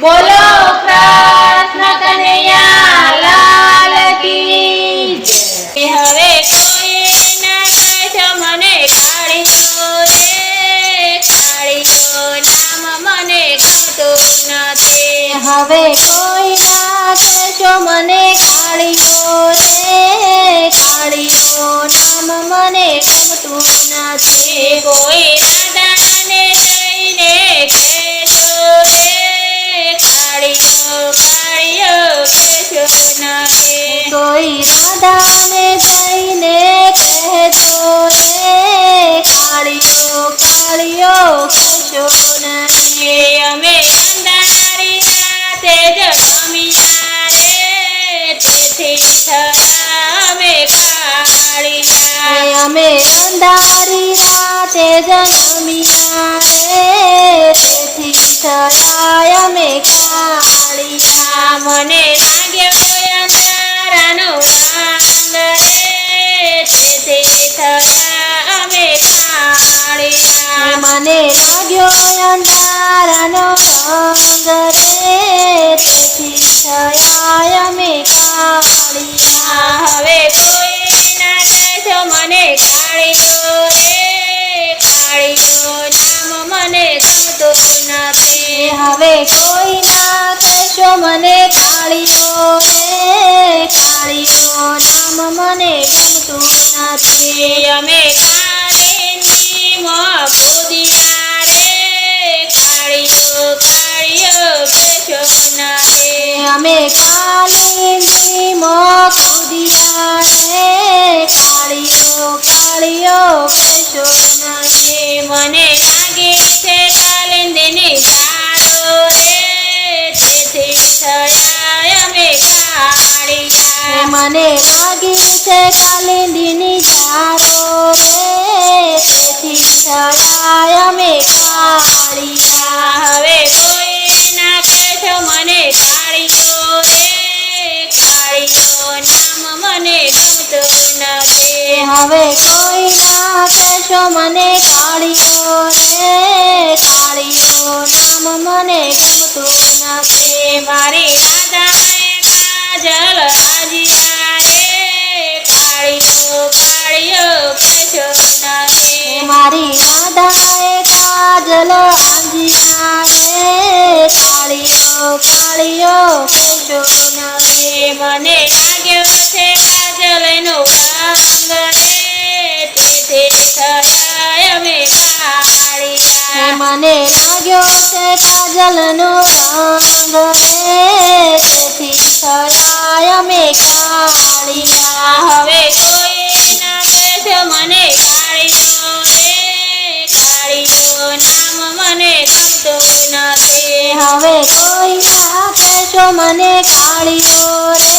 બોલો કૃષ્ણ કનૈયા લાલ કી જય। હવે કોઈ ના કહેશો મને કાળીયો રે, કાળીયો નામ મને ગમતું નથી। હવે કોઈ ના કહેશો મને કાળીયો રે, કાળીયો નામ મને ગમતું નથી। કોઈ રાધાને જઈને કહેશો રે, કાળીયો કાળીયો કહેશો નહીં। કોઈ રાધાને જઈને કહેતો રે, કાળીયો કાળીયો કહેશો નહીં। અમે અંધારી રાતે જ ગમ્યા રે, તેથી થયા અમે કાળિયા। અમે અંધારી રાતે જન્મ્યા રે, તેથી થયા અમે કાળિયા। મને લાગ્યો અંધારાનો રંગ રે, તેથી થયા અમે કાળિયા। મને લાગ્યો અંધારાનો રંગ રે, તેથી થયા અમે કાળિયા। હવે કોઈ ના કહેશો મને કાળિયો રે, કાળિયો નામ મને ગમતું નથી। હવે કોઈ ના કહેશો મને કાળિયો રે, કાળિયો નામ મને ગમતું નથી। અમે કાળીની મોં કૂદ્યા રે, કાળિયો કાળિયો કહેશો નહીં। અમે કાળીની મોં કૂદ્યા રે, કાળિયો કાળિયો કહેશો નહીં। મને લાગે છે કાલિંદીની ઝાડો રે, તેથી થયા અમે કાળિયા। મને લાગી છે કાલિંદીની ઝાડો રે, તેથી થયા અમે કાળિયા। હવે કોઈ ના કહેશો મને કાળિયો રે, કાળિયો નામ મને ગમતું નથી। હવે કોઈ ના કહેશો મને કાળિયો રે, કાળિયો નામ મને ગમતું નથી। મારી રાધાએ કાજલ હાજ્યા રે, કાળિયો કાળિયો કહેશો નહીં। મારી રાધાએ કાજલ હાંજ્યા રે, કાળિયો કાળિયો કહેશો નહીં। મને લાગ્યો છે કાજલનો રંગ રે, તેથી થયા અમે કાળિયા। મને લાગ્યો છે કાજલનો રંગ રે, તેથી થયા અમે કાળિયા। હવે કોઈ ના કહેશો મને કાળિયો રે, કાળિયો નામ મને ગમતું નથી। હવે કોઈ ના કહેશો મને કાળિયો રે,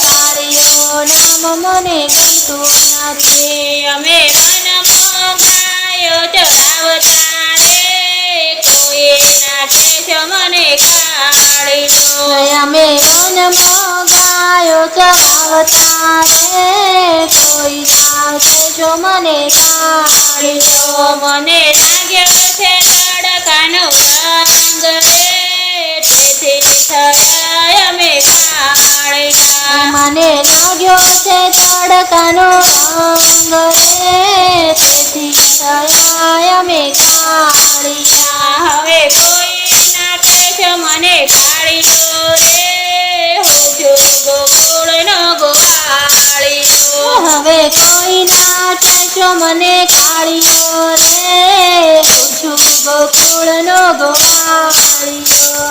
કાળિયો નામ મને ગમતું નથી। અમે વનમાં ગાયો ચરાવતા રે, કોઈ ના કહેશો મને કાળિયો। અમે વનમાં ગાયો ચરાવતા રે, કોઈ ના કહેશો મને કાળિયો। મને લાગ્યો છે તડકાનો રંગ રે, તેથી થયા અમે કાળિયા। મને લાગ્યો છે તડકાનો રંગ રે, તેથી થયા અમે કાળિયા। હવે કોઈ ના કહેશો મને કાળિયો રે, હું છું ગોકુળનો ગોવાળિયો। હવે કોઈ ના કહેશો મને કાળિયો રે, હું છું ગોકુળનો ગોવાળિયો।